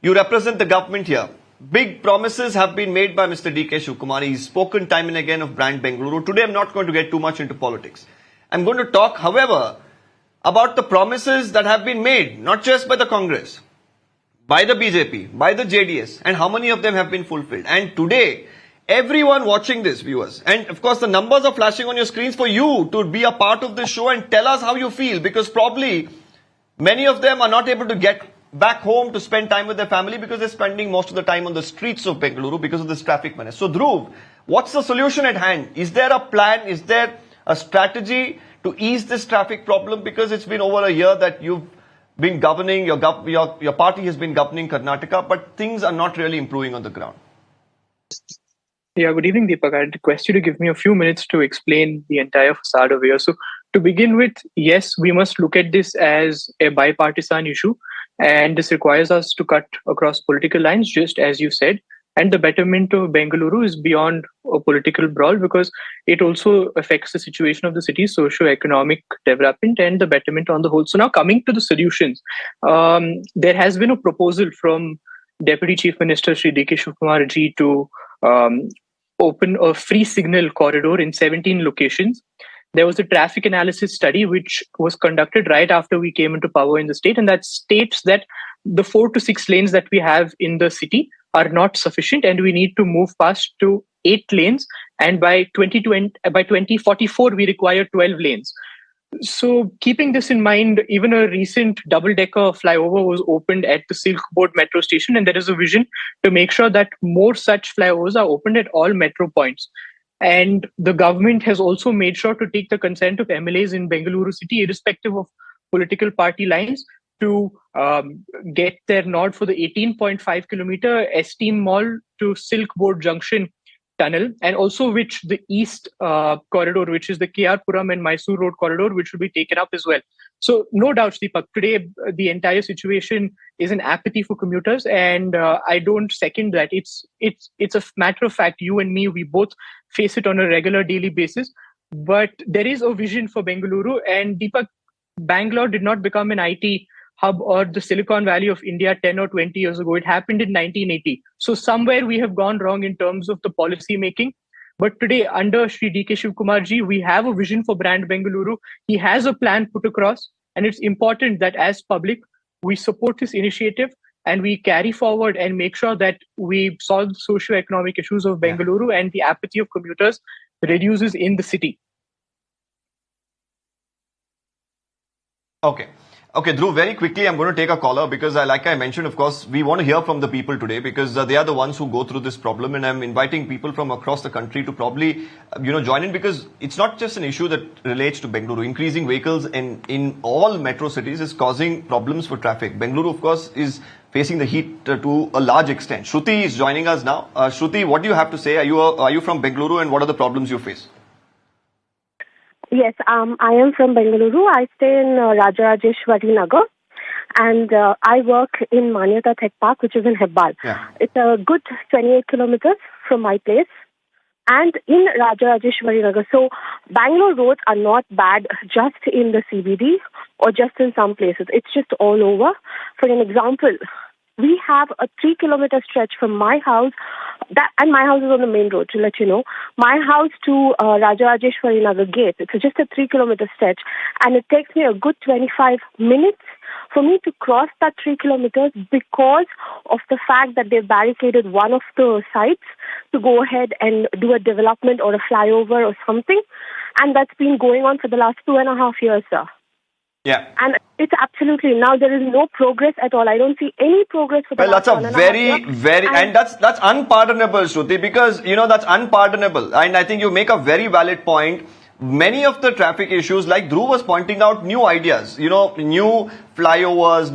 You represent the government here. Big promises have been made by Mr. D.K. Shivkumar. He's spoken time and again of brand Bengaluru. Today I'm not going to get too much into politics. I'm going to talk, however, about the promises that have been made, not just by the Congress, by the BJP, by the JDS, and how many of them have been fulfilled. And today, everyone watching this, viewers, and of course the numbers are flashing on your screens for you to be a part of this show and tell us how you feel, because probably many of them are not able to get back home to spend time with their family because they're spending most of the time on the streets of Bengaluru because of this traffic menace. So Dhruv, what's the solution at hand? Is there a plan? Is there a strategy to ease this traffic problem? Because it's been over a year that you've been governing, your party has been governing Karnataka, but things are not really improving on the ground. Yeah, good evening, Deepak. I'd request you to give me a few minutes to explain the entire facade over here. So to begin with, yes, we must look at this as a bipartisan issue, and this requires us to cut across political lines, just as you said. And the betterment of Bengaluru is beyond a political brawl because it also affects the situation of the city's socio-economic development and the betterment on the whole. So now coming to the solutions, there has been a proposal from Deputy Chief Minister Shri D.K. Shivkumar ji to open a free signal corridor in 17 locations. There was a traffic analysis study which was conducted right after we came into power in the state, and that states that the 4 to 6 lanes that we have in the city are not sufficient, and we need to move past to 8 lanes, and by 2044 we require 12 lanes. So keeping this in mind, even a recent double-decker flyover was opened at the Silk Board metro station, and there is a vision to make sure that more such flyovers are opened at all metro points. And the government has also made sure to take the consent of MLAs in Bengaluru city, irrespective of political party lines, to get their nod for the 18.5 kilometer Esteem Mall to Silk Board Junction tunnel, and also which the east corridor, which is the KR Puram and Mysore Road corridor, which will be taken up as well. So no doubt, Deepak, today the entire situation is an apathy for commuters, and I don't second that. It's a matter of fact, you and me, we both face it on a regular daily basis. But there is a vision for Bengaluru, and Deepak, Bangalore did not become an IT hub or the Silicon Valley of India 10 or 20 years ago. It happened in 1980. So somewhere we have gone wrong in terms of the policy making. But today, under Shri D.K. Shivkumar ji, we have a vision for brand Bengaluru. He has a plan put across, and it's important that as public, we support this initiative and we carry forward and make sure that we solve the socio-economic issues of Bengaluru and the apathy of commuters reduces in the city. Okay, Dhruv, very quickly, I'm going to take a caller because like I mentioned, of course, we want to hear from the people today because they are the ones who go through this problem, and I'm inviting people from across the country to probably, join in, because it's not just an issue that relates to Bengaluru. Increasing vehicles in all metro cities is causing problems for traffic. Bengaluru, of course, is facing the heat to a large extent. Shruti is joining us now. Shruti, what do you have to say? Are you from Bengaluru, and what are the problems you face? Yes, I am from Bengaluru. I stay in Rajarajeshwari Nagar, and I work in Manyata Tech Park, which is in Hebbal. Yeah. It's a good 28 kilometers from my place, and in Rajarajeshwari Nagar. So Bangalore roads are not bad just in the CBD or just in some places. It's just all over. For an example, we have a 3-kilometer stretch from my house, and my house is on the main road, to let you know. My house to Rajarajeshwari Nagar gate, it's just a 3-kilometer stretch, and it takes me a good 25 minutes for me to cross that 3 kilometers because of the fact that they've barricaded one of the sites to go ahead and do a development or a flyover or something. And that's been going on for the last 2.5 years, sir. Yeah. And it's absolutely, now there is no progress at all. I don't see any progress for the last 1.5 years. And that's unpardonable, Shruti, because, that's unpardonable. And I think you make a very valid point. Many of the traffic issues, like Dhruv was pointing out, new ideas, new flyovers,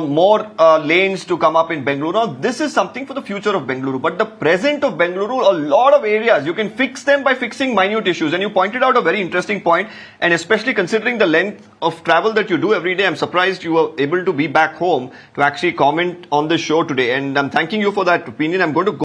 more lanes to come up in Bengaluru. Now, this is something for the future of Bengaluru. But the present of Bengaluru, a lot of areas, you can fix them by fixing minute issues. And you pointed out a very interesting point, and especially considering the length of travel that you do every day, I'm surprised you were able to be back home to actually comment on this show today. And I'm thanking you for that opinion. I'm going to go